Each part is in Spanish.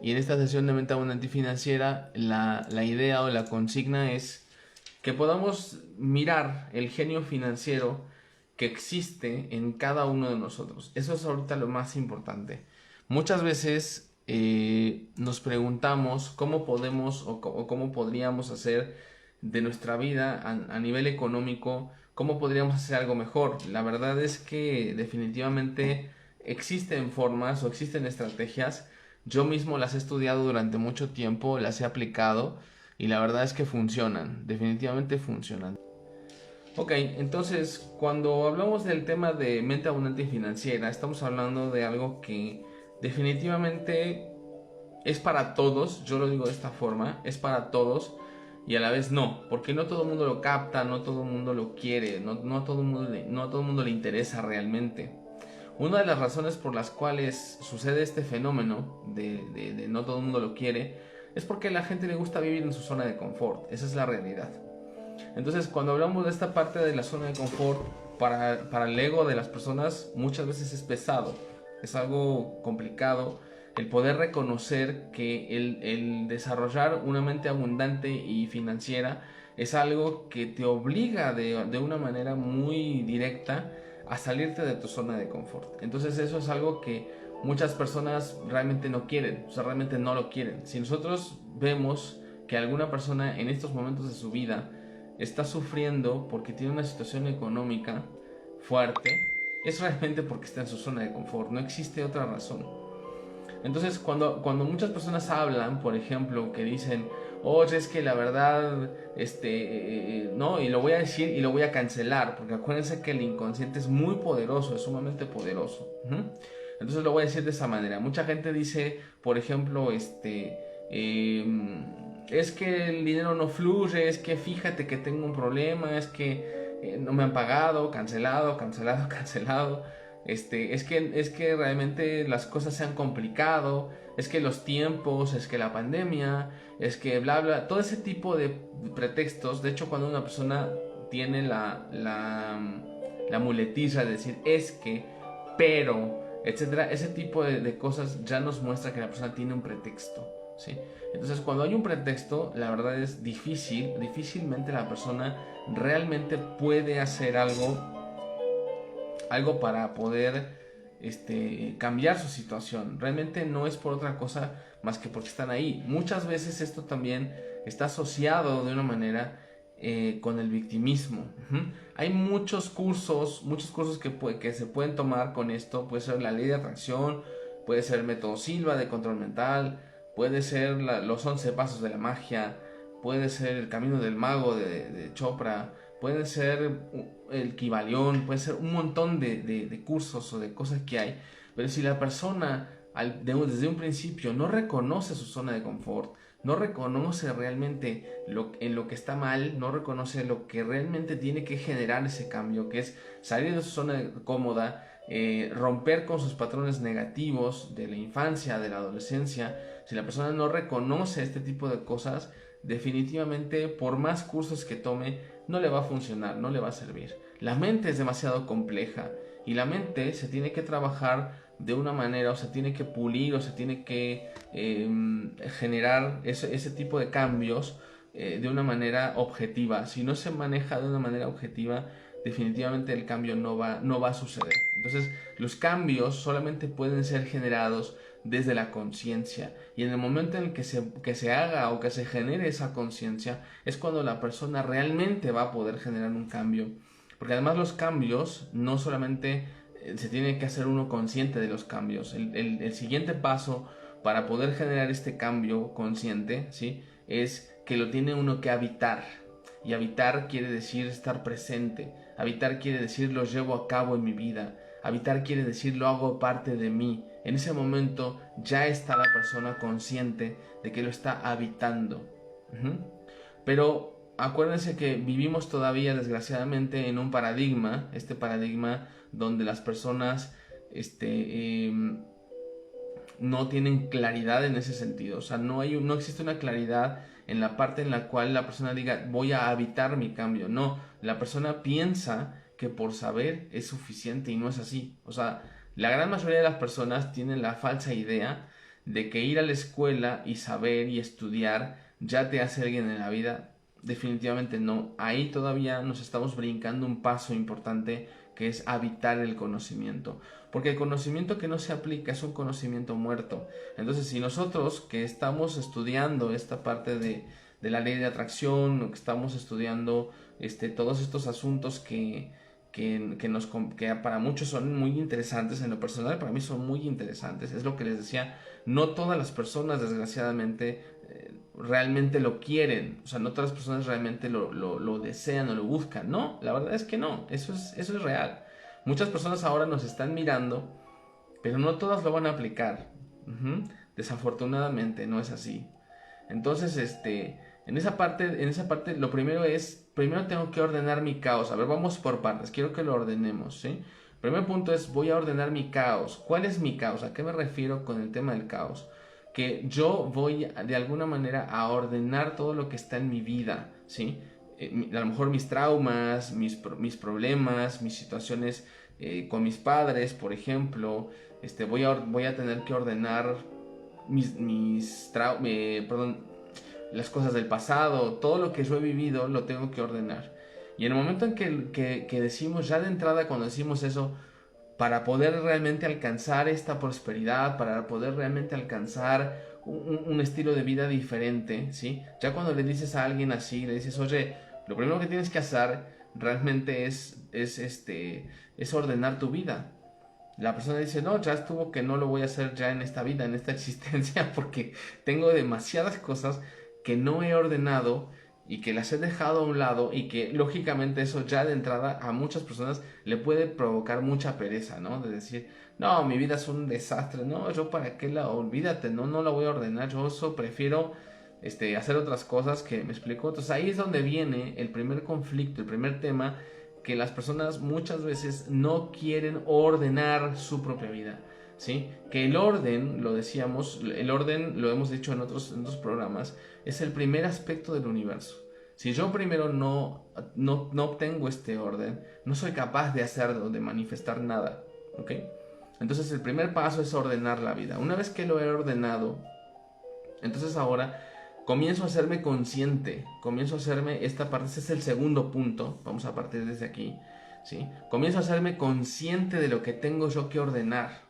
Y en esta sesión de mente abundante y financiera, la idea o la consigna es que podamos mirar el genio financiero que existe en cada uno de nosotros. Eso es ahorita lo más importante. Muchas veces nos preguntamos cómo podemos o cómo podríamos hacer de nuestra vida a nivel económico, cómo podríamos hacer algo mejor. La verdad es que definitivamente existen formas o existen estrategias. Yo mismo las he estudiado durante mucho tiempo, las he aplicado y la verdad es que funcionan, definitivamente funcionan. Ok, entonces cuando hablamos del tema de mente abundante y financiera, estamos hablando de algo que definitivamente es para todos, yo lo digo de esta forma, es para todos y a la vez no, porque no todo el mundo lo capta, no todo el mundo lo quiere, no todo el mundo le interesa realmente. Una de las razones por las cuales sucede este fenómeno de no todo el mundo lo quiere es porque a la gente le gusta vivir en su zona de confort, esa es la realidad. Entonces, cuando hablamos de esta parte de la zona de confort, para el ego de las personas muchas veces es pesado, es algo complicado el poder reconocer que el desarrollar una mente abundante y financiera es algo que te obliga de una manera muy directa a salirte de tu zona de confort. Entonces eso es algo que muchas personas realmente no quieren, o sea, realmente no lo quieren. Si nosotros vemos que alguna persona en estos momentos de su vida está sufriendo porque tiene una situación económica fuerte, es realmente porque está en su zona de confort, no existe otra razón. Entonces, cuando muchas personas hablan, por ejemplo, que dicen, oh, es que la verdad, no, y lo voy a decir y lo voy a cancelar, porque acuérdense que el inconsciente es muy poderoso, es sumamente poderoso. Entonces lo voy a decir de esa manera. Mucha gente dice, por ejemplo, es que el dinero no fluye, es que fíjate que tengo un problema, es que no me han pagado, cancelado, cancelado, cancelado. Es que realmente las cosas se han complicado, es que los tiempos, es que la pandemia, es que bla bla, todo ese tipo de pretextos. De hecho, cuando una persona tiene la muletilla de decir es que, pero, etcétera, ese tipo de cosas ya nos muestra que la persona tiene un pretexto, ¿sí? Entonces, cuando hay un pretexto, la verdad es difícilmente la persona realmente puede hacer algo para poder cambiar su situación. Realmente no es por otra cosa más que porque están ahí. Muchas veces esto también está asociado de una manera con el victimismo. Hay muchos cursos que se pueden tomar con esto. Puede ser la ley de atracción, puede ser el método Silva de control mental, puede ser los 11 pasos de la magia, puede ser el camino del mago de Chopra, puede ser el Kybalión, puede ser un montón de cursos o de cosas que hay. Pero si la persona desde un principio no reconoce su zona de confort, no reconoce realmente en lo que está mal, no reconoce lo que realmente tiene que generar ese cambio, que es salir de su zona cómoda, romper con sus patrones negativos de la infancia, de la adolescencia. Si la persona no reconoce este tipo de cosas, definitivamente por más cursos que tome no le va a funcionar, no le va a servir. La mente es demasiado compleja y la mente se tiene que trabajar de una manera, o se tiene que pulir, o se tiene que generar ese tipo de cambios de una manera objetiva. Si no se maneja de una manera objetiva, definitivamente el cambio no va a suceder. Entonces, los cambios solamente pueden ser generados desde la conciencia, y en el momento en el que se haga o que se genere esa conciencia es cuando la persona realmente va a poder generar un cambio, porque además los cambios no solamente se tiene que hacer uno consciente de los cambios. El siguiente paso para poder generar este cambio consciente, ¿sí?, es que lo tiene uno que habitar. Y habitar quiere decir estar presente. Habitar quiere decir lo llevo a cabo en mi vida. Habitar quiere decir lo hago parte de mí. En ese momento ya está la persona consciente de que lo está habitando. Pero acuérdense que vivimos todavía desgraciadamente en un paradigma, este paradigma donde las personas no tienen claridad en ese sentido. O sea, no existe una claridad en la parte en la cual la persona diga voy a habitar mi cambio. No, la persona piensa que por saber es suficiente y no es así. O sea, la gran mayoría de las personas tienen la falsa idea de que ir a la escuela y saber y estudiar ya te hace alguien en la vida. Definitivamente no. Ahí todavía nos estamos brincando un paso importante, que es habitar el conocimiento. Porque el conocimiento que no se aplica es un conocimiento muerto. Entonces, si nosotros que estamos estudiando esta parte de la ley de atracción, o que estamos estudiando todos estos asuntos que para muchos son muy interesantes, en lo personal para mí son muy interesantes, es lo que les decía, no todas las personas desgraciadamente realmente lo quieren, o sea, no todas las personas realmente lo desean o lo buscan, no, la verdad es que no, eso es real. Muchas personas ahora nos están mirando, pero no todas lo van a aplicar. Desafortunadamente no es así. Entonces, en esa parte, lo primero tengo que ordenar mi caos. A ver, vamos por partes, quiero que lo ordenemos, ¿sí? El primer punto es, voy a ordenar mi caos. ¿Cuál es mi caos? ¿A qué me refiero con el tema del caos? Que yo voy de alguna manera a ordenar todo lo que está en mi vida, ¿sí? A lo mejor mis traumas, mis problemas, mis situaciones con mis padres, por ejemplo. Voy a tener que ordenar las cosas del pasado, todo lo que yo he vivido lo tengo que ordenar. Y en el momento en que decimos, ya de entrada cuando decimos eso, para poder realmente alcanzar esta prosperidad, para poder realmente alcanzar un estilo de vida diferente, ¿sí? Ya cuando le dices a alguien así, le dices, oye, lo primero que tienes que hacer realmente es ordenar tu vida. La persona dice, no, ya estuvo, que no lo voy a hacer ya en esta vida, en esta existencia, porque tengo demasiadas cosas que no he ordenado y que las he dejado a un lado, y que lógicamente eso ya de entrada a muchas personas le puede provocar mucha pereza, ¿no? De decir, no, mi vida es un desastre, no, yo para qué olvídate, no la voy a ordenar, yo eso prefiero hacer otras cosas, que me explico. Entonces ahí es donde viene el primer conflicto, el primer tema, que las personas muchas veces no quieren ordenar su propia vida, ¿sí? Que el orden, lo decíamos, el orden, lo hemos dicho en otros programas, es el primer aspecto del universo. Si yo primero no obtengo este orden, no soy capaz de hacerlo, de manifestar nada, ¿ok? Entonces el primer paso es ordenar la vida. Una vez que lo he ordenado, entonces ahora comienzo a hacerme consciente, comienzo a hacerme esta parte, este es el segundo punto, vamos a partir desde aquí, ¿sí? Comienzo a hacerme consciente de lo que tengo yo que ordenar,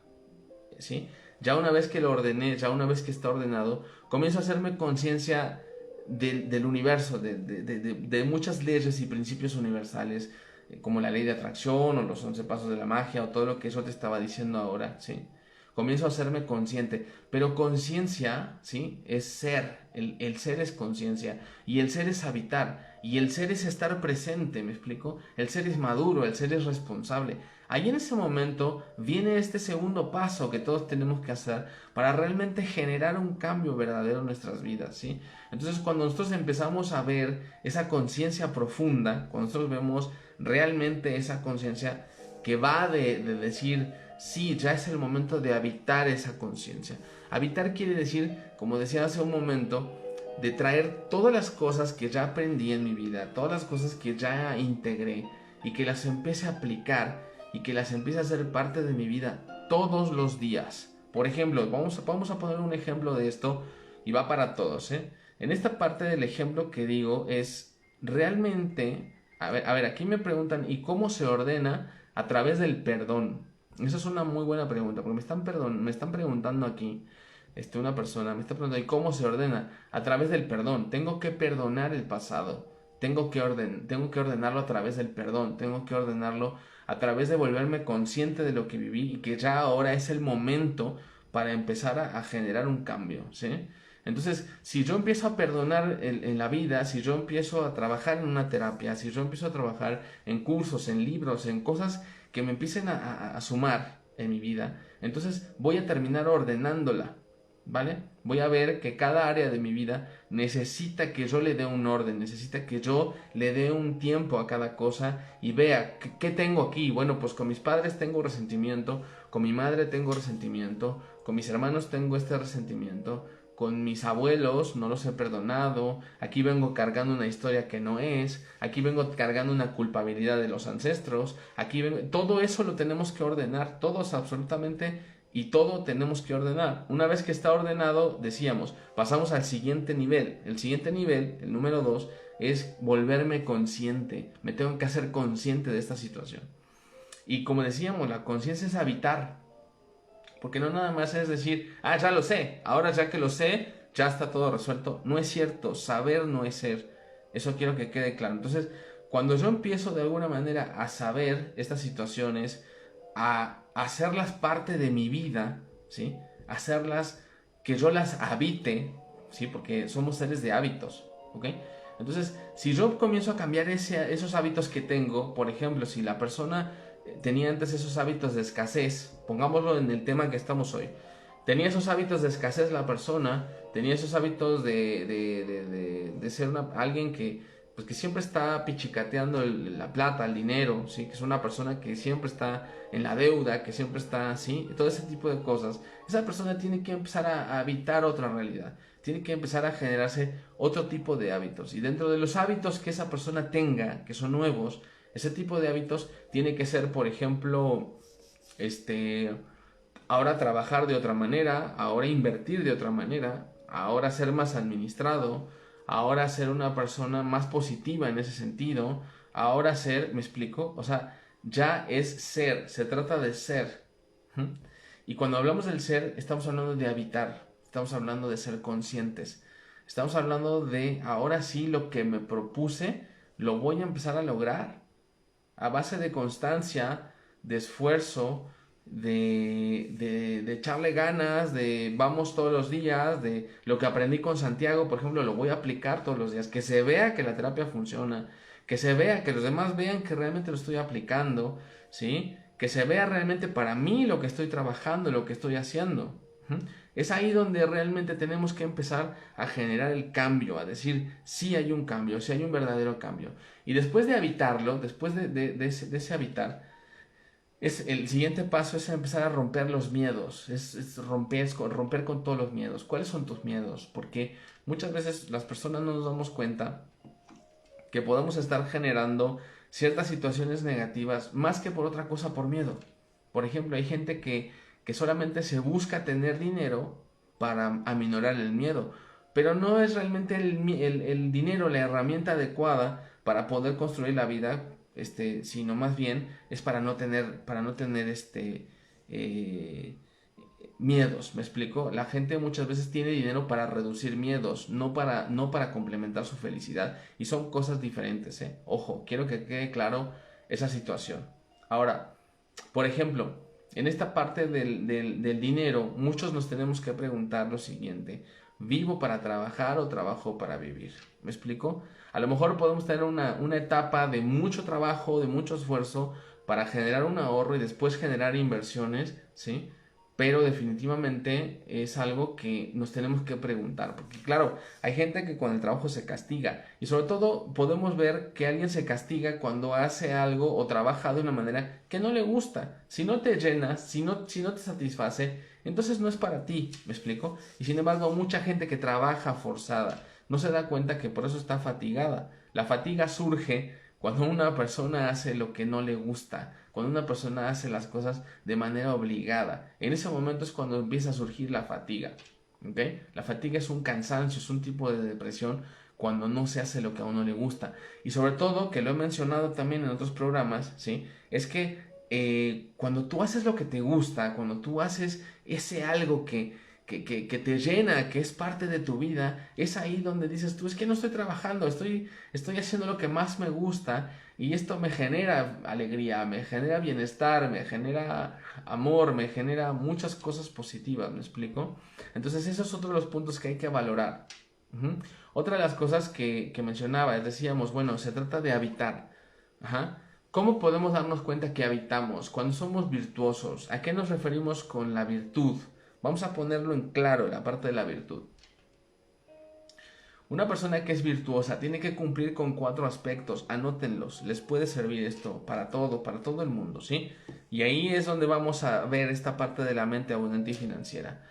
¿sí? Ya una vez que lo ordené, ya una vez que está ordenado, comienzo a hacerme conciencia del universo, de muchas leyes y principios universales, como la ley de atracción, o los 11 pasos de la magia, o todo lo que yo te estaba diciendo ahora, ¿sí? Comienzo a hacerme consciente, pero conciencia, ¿sí? Es ser, el ser es conciencia, y el ser es habitar, y el ser es estar presente, ¿me explico? El ser es maduro, el ser es responsable. Ahí en ese momento viene este segundo paso que todos tenemos que hacer para realmente generar un cambio verdadero en nuestras vidas, ¿sí? Entonces, cuando nosotros empezamos a ver esa conciencia profunda, cuando nosotros vemos realmente esa conciencia que va de decir, sí, ya es el momento de habitar esa conciencia. Habitar quiere decir, como decía hace un momento, de traer todas las cosas que ya aprendí en mi vida, todas las cosas que ya integré, y que las empiece a aplicar, y que las empiece a hacer parte de mi vida todos los días. Por ejemplo, vamos a poner un ejemplo de esto, y va para todos, ¿eh? En esta parte del ejemplo que digo es realmente, a ver, aquí me preguntan, ¿y cómo se ordena? A través del perdón. Esa es una muy buena pregunta, porque me están preguntando aquí, una persona me está preguntando, ¿y cómo se ordena? A través del perdón. Tengo que perdonar el pasado. Tengo que ordenarlo a través del perdón. Tengo que ordenarlo a través de volverme consciente de lo que viví, y que ya ahora es el momento para empezar a generar un cambio, ¿sí? Entonces, si yo empiezo a perdonar en la vida, si yo empiezo a trabajar en una terapia, si yo empiezo a trabajar en cursos, en libros, en cosas que me empiecen a sumar en mi vida, entonces voy a terminar ordenándola, ¿vale? Voy a ver que cada área de mi vida necesita que yo le dé un orden, necesita que yo le dé un tiempo a cada cosa, y vea, ¿qué tengo aquí? Bueno, pues con mis padres tengo resentimiento, con mi madre tengo resentimiento, con mis hermanos tengo este resentimiento, con mis abuelos no los he perdonado, aquí vengo cargando una historia que no es, aquí vengo cargando una culpabilidad de los ancestros, todo eso lo tenemos que ordenar, todos absolutamente y todo tenemos que ordenar. Una vez que está ordenado, decíamos, pasamos al siguiente nivel. El siguiente nivel, el número 2, es volverme consciente. Me tengo que hacer consciente de esta situación. Y como decíamos, la conciencia es habitar. Porque no nada más es decir, ya lo sé, ahora ya que lo sé, ya está todo resuelto. No es cierto, saber no es ser. Eso quiero que quede claro. Entonces, cuando yo empiezo de alguna manera a saber estas situaciones, a hacerlas parte de mi vida, ¿sí? Hacerlas que yo las habite, ¿sí? Porque somos seres de hábitos, ¿ok? Entonces, si yo comienzo a cambiar esos hábitos que tengo, por ejemplo, si la persona tenía antes esos hábitos de escasez, pongámoslo en el tema que estamos hoy, tenía esos hábitos de escasez la persona, tenía esos hábitos de ser alguien que, pues, que siempre está pichicateando la plata, el dinero, ¿sí? Que es una persona que siempre está en la deuda, que siempre está así, todo ese tipo de cosas. Esa persona tiene que empezar a habitar otra realidad, tiene que empezar a generarse otro tipo de hábitos. Y dentro de los hábitos que esa persona tenga, que son nuevos, ese tipo de hábitos tiene que ser, por ejemplo, ahora trabajar de otra manera, ahora invertir de otra manera, ahora ser más administrado, ahora ser una persona más positiva en ese sentido, ahora ser, ¿me explico? O sea, ya es ser, se trata de ser. ¿Mm? Y cuando hablamos del ser, estamos hablando de habitar, estamos hablando de ser conscientes, estamos hablando de ahora sí lo que me propuse, lo voy a empezar a lograr a base de constancia, de esfuerzo, de echarle ganas, de vamos todos los días, de lo que aprendí con Santiago, por ejemplo, lo voy a aplicar todos los días, que se vea que la terapia funciona, que se vea, que los demás vean que realmente lo estoy aplicando, ¿sí? Que se vea realmente para mí lo que estoy trabajando, lo que estoy haciendo. Es ahí donde realmente tenemos que empezar a generar el cambio, a decir sí hay un cambio, sí hay un verdadero cambio. Y después de habitarlo, después de ese habitar, el siguiente paso es empezar a romper los miedos, es romper con todos los miedos. ¿Cuáles son tus miedos? Porque muchas veces las personas no nos damos cuenta que podemos estar generando ciertas situaciones negativas más que por otra cosa, por miedo. Por ejemplo, hay gente que solamente se busca tener dinero para aminorar el miedo, pero no es realmente el dinero la herramienta adecuada para poder construir la vida, sino más bien es para no tener eh, miedos, ¿me explico? La gente muchas veces tiene dinero para reducir miedos, no para complementar su felicidad. Y son cosas diferentes, ¿eh? Ojo, quiero que quede claro esa situación. Ahora, por ejemplo, en esta parte del dinero, muchos nos tenemos que preguntar lo siguiente: ¿vivo para trabajar o trabajo para vivir? ¿Me explico? A lo mejor podemos tener una etapa de mucho trabajo, de mucho esfuerzo para generar un ahorro y después generar inversiones, ¿sí? Pero definitivamente es algo que nos tenemos que preguntar, porque claro, hay gente que con el trabajo se castiga y sobre todo podemos ver que alguien se castiga cuando hace algo o trabaja de una manera que no le gusta. Si no te llenas, si no te satisface, entonces no es para ti, ¿me explico? Y sin embargo, mucha gente que trabaja forzada no se da cuenta que por eso está fatigada. La fatiga surge cuando una persona hace lo que no le gusta, cuando una persona hace las cosas de manera obligada. En ese momento es cuando empieza a surgir la fatiga. ¿Okay? La fatiga es un cansancio, es un tipo de depresión cuando no se hace lo que a uno le gusta. Y sobre todo, que lo he mencionado también en otros programas, ¿sí? Es que cuando tú haces lo que te gusta, cuando tú haces ese algo que te llena, que es parte de tu vida, es ahí donde dices tú, es que no estoy trabajando, estoy haciendo lo que más me gusta y esto me genera alegría, me genera bienestar, me genera amor, me genera muchas cosas positivas, ¿me explico? Entonces esos son otro de los puntos que hay que valorar. Otra de las cosas que mencionaba, decíamos, bueno, se trata de habitar. Ajá. ¿Cómo podemos darnos cuenta que habitamos? Cuando somos virtuosos, ¿a qué nos referimos con la virtud? Vamos a ponerlo en claro, la parte de la virtud. Una persona que es virtuosa tiene que cumplir con 4 aspectos, anótenlos, les puede servir esto para todo el mundo, ¿sí? Y ahí es donde vamos a ver esta parte de la mente abundante y financiera.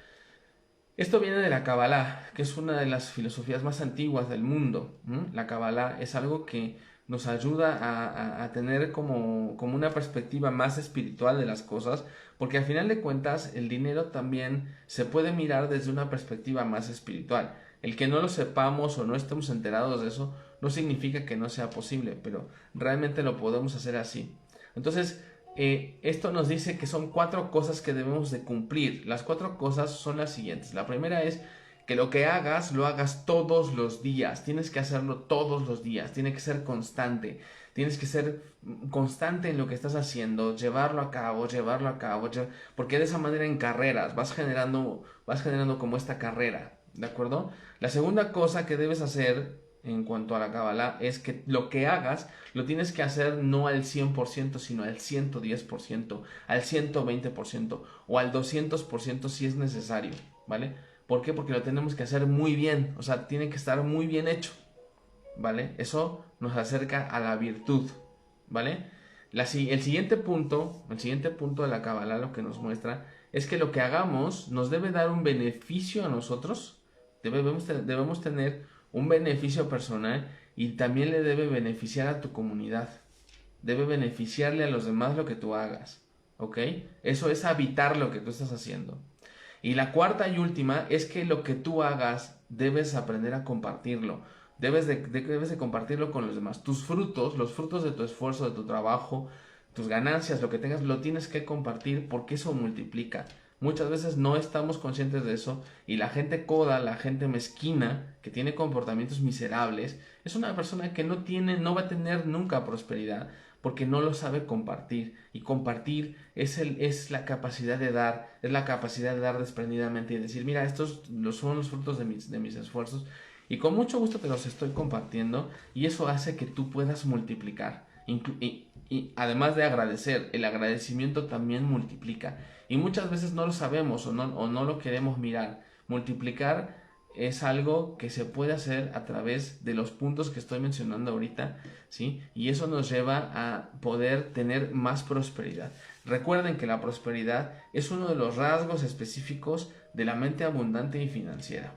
Esto viene de la Kabbalah, que es una de las filosofías más antiguas del mundo. La Kabbalah es algo que nos ayuda a tener como una perspectiva más espiritual de las cosas, porque al final de cuentas el dinero también se puede mirar desde una perspectiva más espiritual. El que no lo sepamos o no estemos enterados de eso no significa que no sea posible, pero realmente lo podemos hacer así. Entonces, esto nos dice que son 4 cosas que debemos de cumplir. Las 4 cosas son las siguientes. La primera es que lo que hagas, lo hagas todos los días. Tienes que hacerlo todos los días. Tiene que ser constante. Tienes que ser constante en lo que estás haciendo, llevarlo a cabo, porque de esa manera en carreras vas generando como esta carrera, ¿de acuerdo? La segunda cosa que debes hacer en cuanto a la Kabbalah es que lo que hagas lo tienes que hacer no al 100%, sino al 110%, al 120% o al 200% si es necesario, ¿vale? ¿Por qué? Porque lo tenemos que hacer muy bien, o sea, tiene que estar muy bien hecho, ¿vale? Eso nos acerca a la virtud, ¿vale? El siguiente punto de la Kabbalah lo que nos muestra es que lo que hagamos nos debe dar un beneficio a nosotros, debemos tener un beneficio personal y también le debe beneficiar a tu comunidad, debe beneficiarle a los demás lo que tú hagas, ¿ok? Eso es habitar lo que tú estás haciendo. Y la cuarta y última es que lo que tú hagas debes aprender a compartirlo. Debes de compartirlo con los demás. Tus frutos, los frutos de tu esfuerzo, de tu trabajo, tus ganancias, lo que tengas, lo tienes que compartir porque eso multiplica. Muchas veces no estamos conscientes de eso y la gente coda, la gente mezquina, que tiene comportamientos miserables, es una persona que no va a tener nunca prosperidad porque no lo sabe compartir. Y compartir es la capacidad de dar, es la capacidad de dar desprendidamente y decir, mira, estos son los frutos de mis esfuerzos y con mucho gusto te los estoy compartiendo y eso hace que tú puedas multiplicar. Y además de agradecer, el agradecimiento también multiplica. Y muchas veces no lo sabemos o no lo queremos mirar. Multiplicar es algo que se puede hacer a través de los puntos que estoy mencionando ahorita, ¿sí? Y eso nos lleva a poder tener más prosperidad. Recuerden que la prosperidad es uno de los rasgos específicos de la mente abundante y financiera.